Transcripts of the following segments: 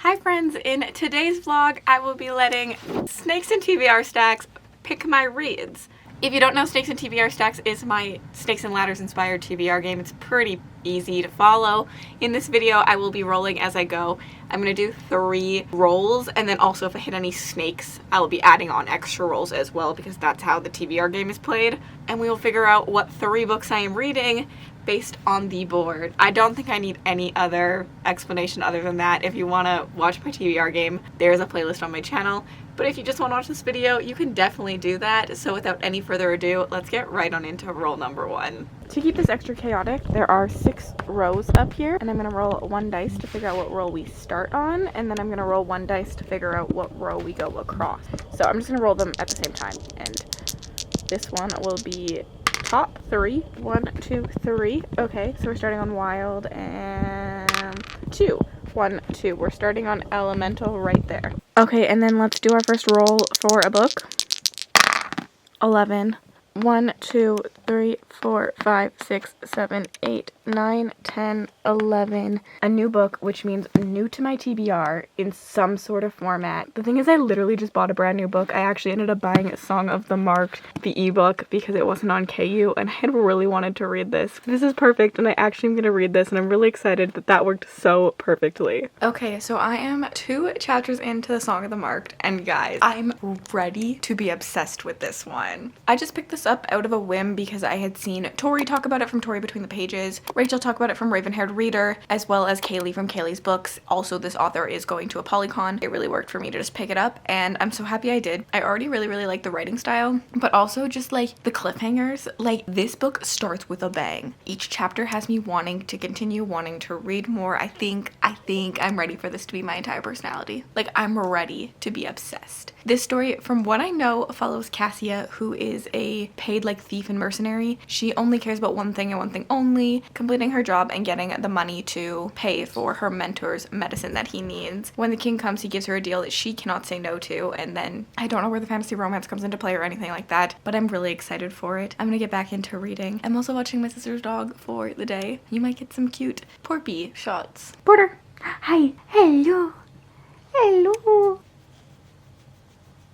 Hi friends, in today's vlog I will be letting Snakes and TBR Stacks pick my reads. If you don't know, Snakes and TBR Stacks is my Snakes and Ladders inspired TBR game. It's pretty easy to follow. In this video I will be rolling as I go. I'm going to do 3 rolls, and then also if I hit any snakes I will be adding on extra rolls as well, because that's how the TBR game is played. And we will figure out what 3 books I am reading based on the board. I don't think I need any other explanation other than that. If you want to watch my TBR game, there's a playlist on my channel. But if you just want to watch this video, you can definitely do that. So without any further ado, let's get right on into roll number 1. To keep this extra chaotic, there are 6 rows up here, and I'm going to roll 1 dice to figure out what row we start on, and then I'm going to roll 1 dice to figure out what row we go across. So I'm just going to roll them at the same time, and this one will be top 3. 1, 2, 3. Okay, so we're starting on Wild and 2. 1, 2. We're starting on Elemental right there. Okay, and then let's do our first roll for a book. 11. 1, 2, 3, 4, 5, 6, 7, 8, 9, 10, 11. A new book, which means new to my TBR in some sort of format. The thing is, I literally just bought a brand new book. I actually ended up buying Song of the Marked, the ebook, because it wasn't on KU, and I had really wanted to read this. This is perfect, and I actually am going to read this, and I'm really excited that that worked so perfectly. Okay, so I am 2 chapters into the Song of the Marked, and guys, I'm ready to be obsessed with this one. I just picked this up out of a whim because I had seen Tori talk about it from Tori Between the Pages, Rachel talk about it from Raven-Haired Reader, as well as Kaylee from Kaylee's Books. Also, this author is going to a Polycon. It really worked for me to just pick it up, and I'm so happy I did. I already really like the writing style, but also just like the cliffhangers. Like, this book starts with a bang. Each chapter has me wanting to continue, wanting to read more. I think I'm ready for this to be my entire personality. Like, I'm ready to be obsessed. This story, from what I know, follows Cassia, who is a paid like thief and mercenary. She only cares about one thing and one thing only: completing her job and getting the money to pay for her mentor's medicine that he needs. When the king comes, he gives her a deal that she cannot say no to, and then I don't know where the fantasy romance comes into play or anything like that, but I'm really excited for it. I'm gonna get back into reading. I'm also watching my sister's dog for the day. You might get some cute Porpy shots. Porter! Hi! Hello! Hello!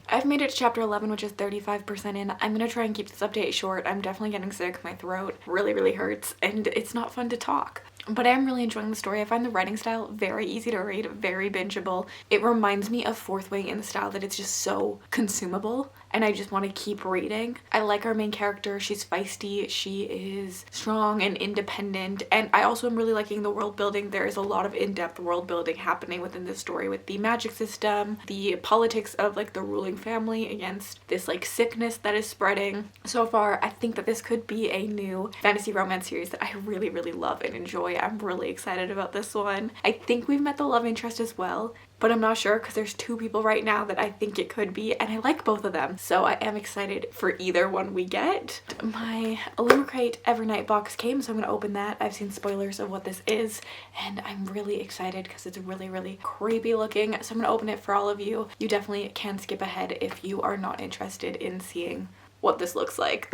I've made it to chapter 11, which is 35% in. I'm gonna try and keep this update short. I'm definitely getting sick. My throat really hurts, and it's not fun to talk. But I am really enjoying the story. I find the writing style very easy to read, very bingeable. It reminds me of Fourth Wing in the style that it's just so consumable, and I just want to keep reading. I like our main character. She's feisty, she is strong and independent, and I also am really liking the world building. There is a lot of in-depth world building happening within this story, with the magic system, the politics of like the ruling family against this like sickness that is spreading. So far, I think that this could be a new fantasy romance series that I really love and enjoy. I'm really excited about this one. I think we've met the love interest as well, but I'm not sure because there's 2 people right now that I think it could be, and I like both of them. So I am excited for either one we get. My Illumicrate Evernight box came, so I'm going to open that. I've seen spoilers of what this is, and I'm really excited because it's really creepy looking. So I'm going to open it for all of you. You definitely can skip ahead if you are not interested in seeing what this looks like.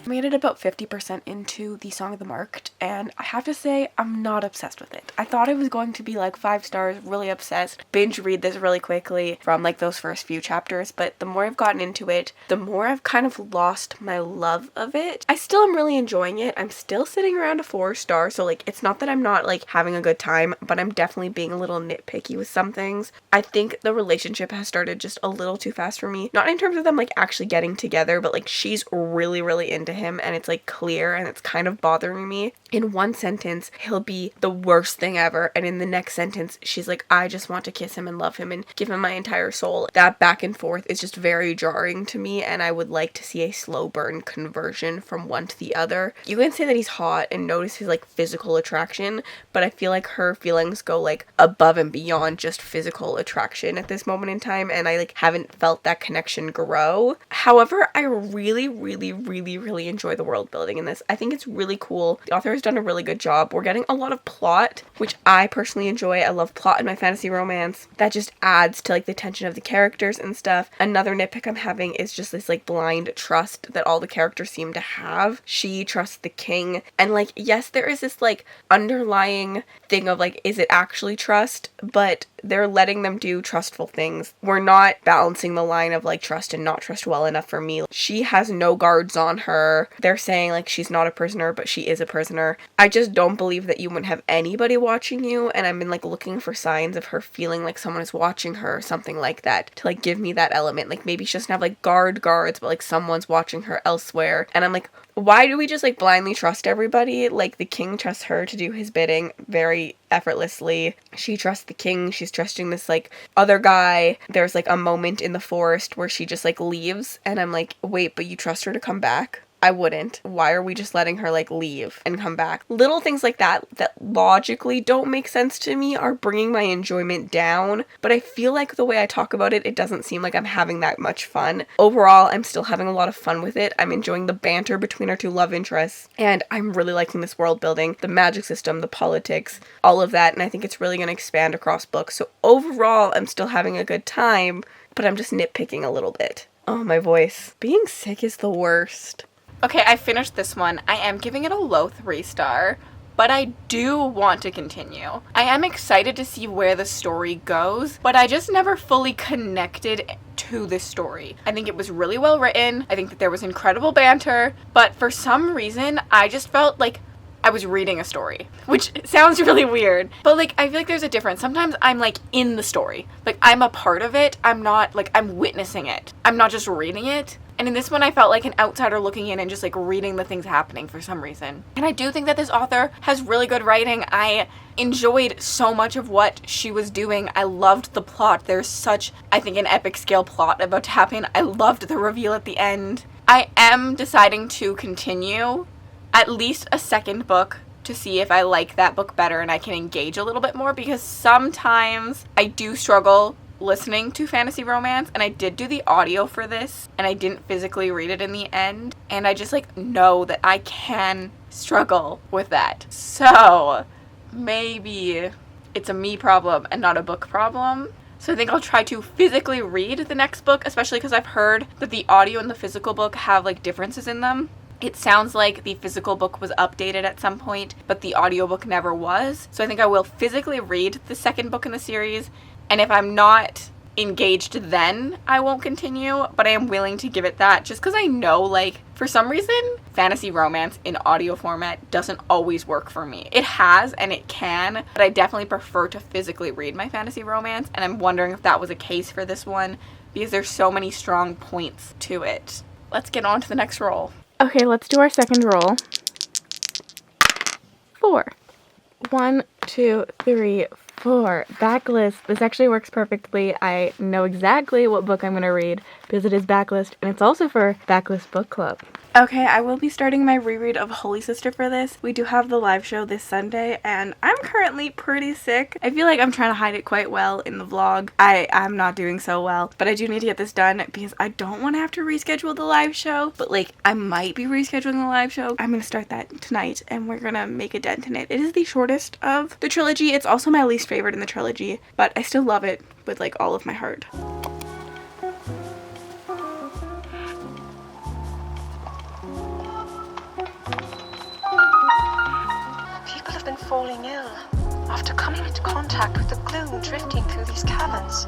Made it about 50% into the Song of the Marked, and I have to say I'm not obsessed with it. I thought it was going to be like 5 stars, really obsessed, binge read this really quickly from like those first few chapters, but the more I've gotten into it, the more I've kind of lost my love of it. I still am really enjoying it. I'm still sitting around a 4 star, so like it's not that I'm not like having a good time, but I'm definitely being a little nitpicky with some things. I think the relationship has started just a little too fast for me. Not in terms of them like actually getting together, but like she's really into him him and it's like clear and it's kind of bothering me. In one sentence, he'll be the worst thing ever, and in the next sentence, she's like, I just want to kiss him and love him and give him my entire soul. That back and forth is just very jarring to me, and I would like to see a slow burn conversion from one to the other. You can say that he's hot and notice his like physical attraction, but I feel like her feelings go like above and beyond just physical attraction at this moment in time, and I like haven't felt that connection grow. However, I really enjoy the world building in this. I think it's really cool. The author has done a really good job. We're getting a lot of plot, which I personally enjoy. I love plot in my fantasy romance. That just adds to like the tension of the characters and stuff. Another nitpick I'm having is just this like blind trust that all the characters seem to have. She trusts the king, and like, yes, there is this like underlying thing of like, is it actually trust? But they're letting them do trustful things. We're not balancing the line of like trust and not trust well enough for me. She has no guards on her. They're saying like she's not a prisoner, but she is a prisoner. I just don't believe that you wouldn't have anybody watching you, and I've been like looking for signs of her feeling like someone is watching her or something like that to like give me that element. Like maybe she doesn't have like guards, but like someone's watching her elsewhere. And I'm like, why do we just like blindly trust everybody? Like the king trusts her to do his bidding very effortlessly. She trusts the king. She's trusting this like other guy. There's like a moment in the forest where she just like leaves, and I'm like, wait, but you trust her to come back? I wouldn't. Why are we just letting her like leave and come back? Little things like that logically don't make sense to me are bringing my enjoyment down, but I feel like the way I talk about it, it doesn't seem like I'm having that much fun. Overall, I'm still having a lot of fun with it. I'm enjoying the banter between our two love interests, and I'm really liking this world building, the magic system, the politics, all of that, and I think it's really going to expand across books. So overall, I'm still having a good time, but I'm just nitpicking a little bit. Oh, my voice. Being sick is the worst. Okay, I finished this one. I am giving it a low 3-star, but I do want to continue. I am excited to see where the story goes, but I just never fully connected to this story. I think it was really well written. I think that there was incredible banter, but for some reason, I just felt like I was reading a story, which sounds really weird, but like I feel like there's a difference. Sometimes I'm like in the story, like I'm a part of it. I'm not like I'm witnessing it. I'm not just reading it. And in this one, I felt like an outsider looking in and just like reading the things happening for some reason. And I do think that this author has really good writing. I enjoyed so much of what she was doing. I loved the plot. There's such, I think, an epic scale plot about to happen. I loved the reveal at the end. I am deciding to continue at least a second book to see if I like that book better and I can engage a little bit more, because sometimes I do struggle listening to fantasy romance, and I did do the audio for this and I didn't physically read it in the end, and I just like know that I can struggle with that. So maybe it's a me problem and not a book problem. So I think I'll try to physically read the next book, especially because I've heard that the audio and the physical book have like differences in them. It sounds like the physical book was updated at some point, but the audiobook never was. So I think I will physically read the second book in the series, and if I'm not engaged then, I won't continue, but I am willing to give it that just because I know, like, for some reason, fantasy romance in audio format doesn't always work for me. It has, and it can, but I definitely prefer to physically read my fantasy romance, and I'm wondering if that was a case for this one, because there's so many strong points to it. Let's get on to the next roll. Okay, let's do our second roll. 4. 1, 2, 3, 4. Backlist. This actually works perfectly. I know exactly what book I'm going to read because it is backlist, and it's also for Backlist Book Club. Okay, I will be starting my reread of Holy Sister for this. We do have the live show this Sunday, and I'm currently pretty sick. I feel like I'm trying to hide it quite well in the vlog. I'm not doing so well, but I do need to get this done because I don't want to have to reschedule the live show, but like I might be rescheduling the live show. I'm going to start that tonight, and we're going to make a dent in it. It is the shortest of the trilogy. It's also my least favorite in the trilogy, but I still love it with like all of my heart. Falling ill after coming into contact with the gloom drifting through these caverns.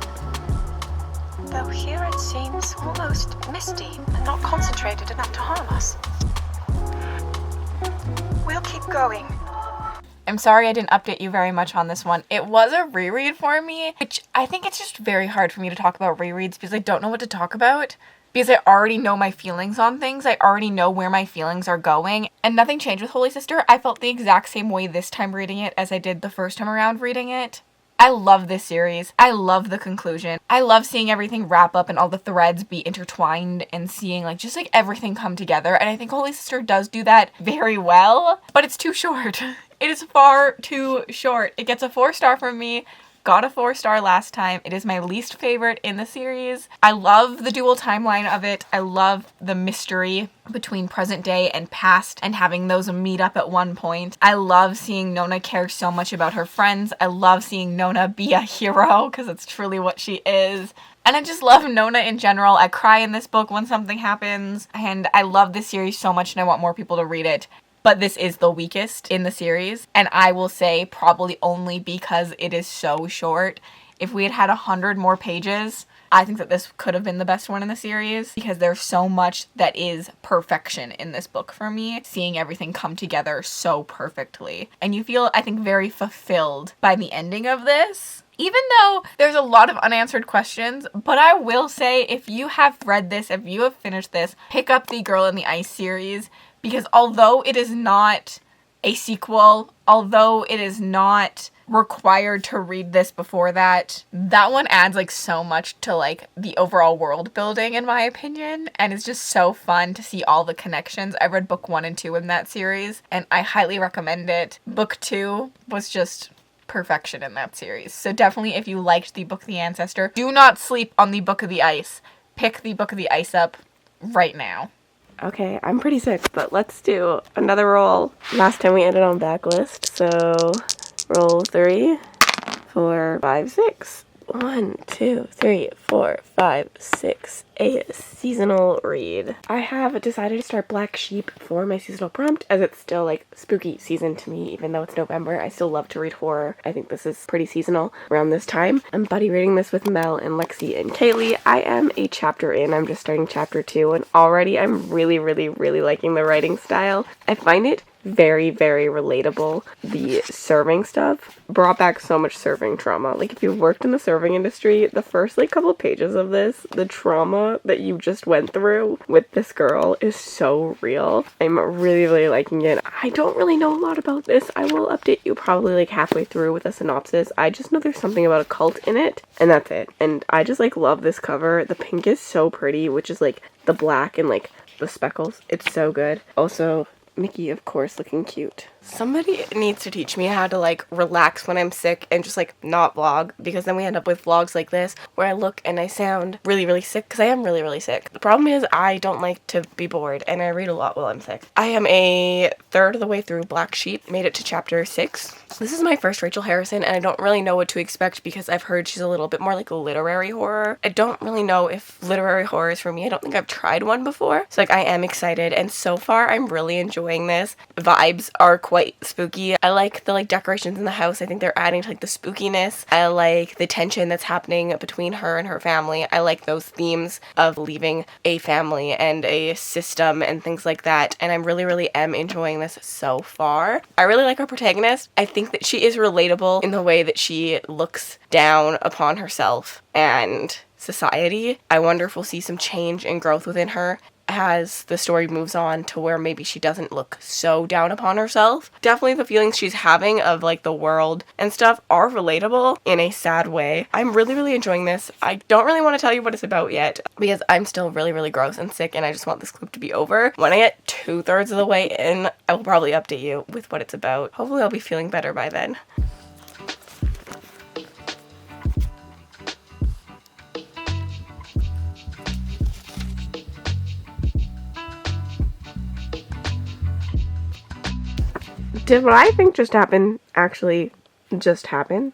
Though here it seems almost misty and not concentrated enough to harm us. We'll keep going. I'm sorry I didn't update you very much on this one. It was a reread for me, which I think it's just very hard for me to talk about rereads because I don't know what to talk about. because I already know my feelings on things. I already know where my feelings are going, and nothing changed with Holy Sister. I felt the exact same way this time reading it as I did the first time around reading it. I love this series. I love the conclusion. I love seeing everything wrap up and all the threads be intertwined and seeing like just like everything come together. And I think Holy Sister does do that very well, but it's too short. It is far too short. It gets a 4-star from me. Got a 4-star last time. It is my least favorite in the series. I love the dual timeline of it. I love the mystery between present day and past and having those meet up at one point. I love seeing Nona care so much about her friends. I love seeing Nona be a hero because it's truly what she is. And I just love Nona in general. I cry in this book when something happens, and I love this series so much and I want more people to read it. But this is the weakest in the series, and I will say probably only because it is so short. If we had had 100 more pages, I think that this could have been the best one in the series, because there's so much that is perfection in this book for me, seeing everything come together so perfectly. And you feel, I think, very fulfilled by the ending of this. Even though there's a lot of unanswered questions, but I will say, if you have read this, if you have finished this, pick up the Girl in the Ice series, because although it is not a sequel, although it is not required to read this before that one adds like so much to like the overall world building in my opinion, and it's just so fun to see all the connections. I read book 1 and 2 in that series, and I highly recommend it. Book 2 was just perfection in that series. So definitely, if you liked the Book of the Ancestor, do not sleep on the Book of the Ice. Pick the Book of the Ice up right now. Okay, I'm pretty sick, but let's do another roll. Last time we ended on backlist, so roll 3, 4, 5, 6. 1, 2, 3, 4, 5, 6, 8 seasonal read. I have decided to start Black Sheep for my seasonal prompt, as it's still like spooky season to me, even though it's November. I still love to read horror. I think this is pretty seasonal around this time. I'm buddy reading this with Mel and Lexi and Kaylee. I am a chapter in. I'm just starting chapter 2, and already I'm really liking the writing style. I find it very relatable. The serving stuff brought back so much serving trauma. Like, if you've worked in the serving industry, the first like couple pages of this, the trauma that you just went through with this girl is so real. I'm really liking it. I don't really know a lot about this. I will update you probably like halfway through with a synopsis. I just know there's something about a cult in it, and that's it. And I just like love this cover. The pink is so pretty, which is like the black and like the speckles. It's so good. Also, Mickey, of course, looking cute. Somebody needs to teach me how to like relax when I'm sick and just like not vlog, because then we end up with vlogs like this where I look and I sound really sick, because I am really sick. The problem is I don't like to be bored, and I read a lot while I'm sick. I am a third of the way through Black Sheep, made it to chapter 6. This is my first Rachel Harrison, and I don't really know what to expect because I've heard she's a little bit more like literary horror. I don't really know if literary horror is for me. I don't think I've tried one before, so like I am excited, and so far I'm really enjoying this. Vibes are quite spooky. I like the like decorations in the house. I think they're adding to like the spookiness. I like the tension that's happening between her and her family. I like those themes of leaving a family and a system and things like that, and I really am enjoying this so far. I really like our protagonist. I think that she is relatable in the way that she looks down upon herself and society. I wonder if we'll see some change and growth within her as the story moves on to where maybe she doesn't look so down upon herself. Definitely the feelings she's having of like the world and stuff are relatable in a sad way. I'm really enjoying this. I don't really want to tell you what it's about yet because I'm still really gross and sick, and I just want this clip to be over. When I get 2/3 of the way in, I will probably update you with what it's about. Hopefully I'll be feeling better by then. Did what I think just happened actually just happen?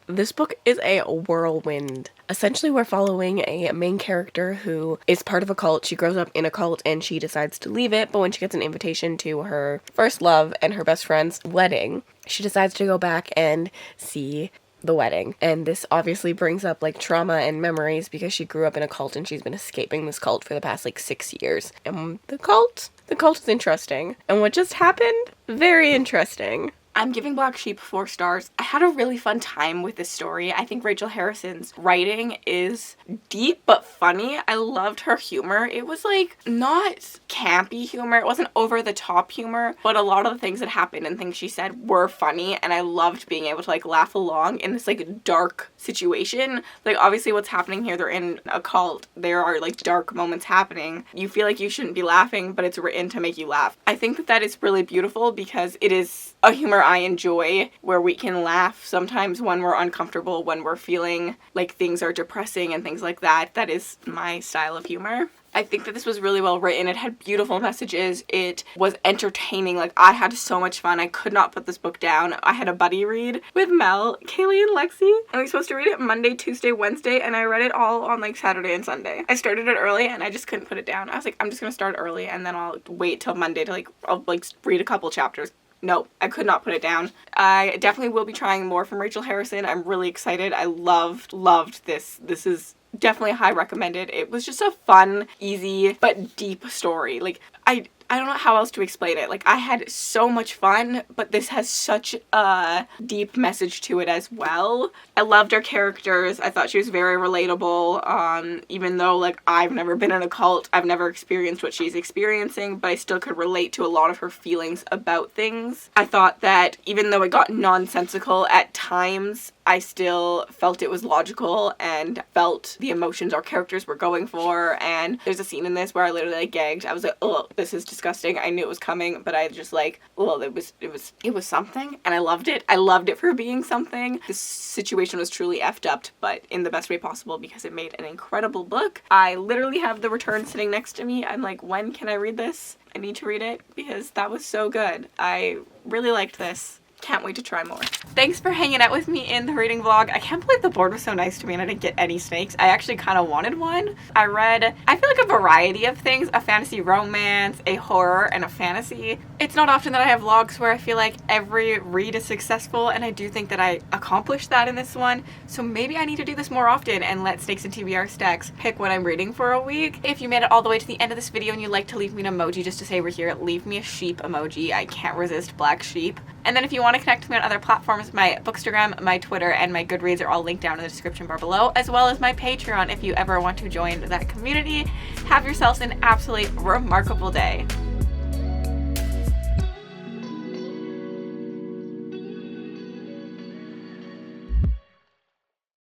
This book is a whirlwind. Essentially, we're following a main character who is part of a cult. She grows up in a cult and she decides to leave it, but when she gets an invitation to her first love and her best friend's wedding, she decides to go back and see the wedding. And this obviously brings up like trauma and memories because she grew up in a cult and she's been escaping this cult for the past like 6 years. And the cult is interesting. And what just happened? Very interesting. I'm giving Black Sheep 4 stars. I had a really fun time with this story. I think Rachel Harrison's writing is deep but funny. I loved her humor. It was like not campy humor. It wasn't over the top humor, but a lot of the things that happened and things she said were funny, and I loved being able to like laugh along in this like dark situation. Like obviously what's happening here, they're in a cult. There are like dark moments happening. You feel like you shouldn't be laughing, but it's written to make you laugh. I think that that is really beautiful because it is a humor I enjoy, where we can laugh sometimes when we're uncomfortable, when we're feeling like things are depressing and things like that. That is my style of humor. I think that this was really well written. It had beautiful messages. It was entertaining. Like, I had so much fun. I could not put this book down. I had a buddy read with Mel, Kaylee, and Lexi, and we were supposed to read it Monday, Tuesday, Wednesday, and I read it all on like Saturday and Sunday. I started it early and I just couldn't put it down. I was like, I'm just gonna start early and then I'll wait till Monday to I'll read a couple chapters. No, I could not put it down. I definitely will be trying more from Rachel Harrison. I'm really excited. I loved this. This is definitely high recommended. It was just a fun, easy, but deep story. Like, I don't know how else to explain it. Like, I had so much fun, but this has such a deep message to it as well. I loved her characters. I thought she was very relatable, even though, like, I've never been in a cult. I've never experienced what she's experiencing, but I still could relate to a lot of her feelings about things. I thought that even though it got nonsensical at times, I still felt it was logical and felt the emotions our characters were going for. And there's a scene in this where I literally like gagged. I was like, oh, this is disgusting. I knew it was coming, but I just like, well, it was something, and I loved it. I loved it for being something. This situation was truly effed up, but in the best way possible, because it made an incredible book. I literally have The Return sitting next to me. I'm like, when can I read this? I need to read it because that was so good. I really liked this. Can't wait to try more. Thanks for hanging out with me in the reading vlog. I can't believe the board was so nice to me and I didn't get any snakes. I actually kind of wanted one. I read, I feel like a variety of things, a fantasy romance, a horror, and a fantasy. It's not often that I have vlogs where I feel like every read is successful, and I do think that I accomplished that in this one. So maybe I need to do this more often and let Snakes and TBR Stacks pick what I'm reading for a week. If you made it all the way to the end of this video and you'd like to leave me an emoji just to say we're here, leave me a sheep emoji. I can't resist black sheep. And then if you want to connect with me on other platforms, my Bookstagram, my Twitter, and my Goodreads are all linked down in the description bar below, as well as my Patreon if you ever want to join that community. Have yourselves an absolutely remarkable day.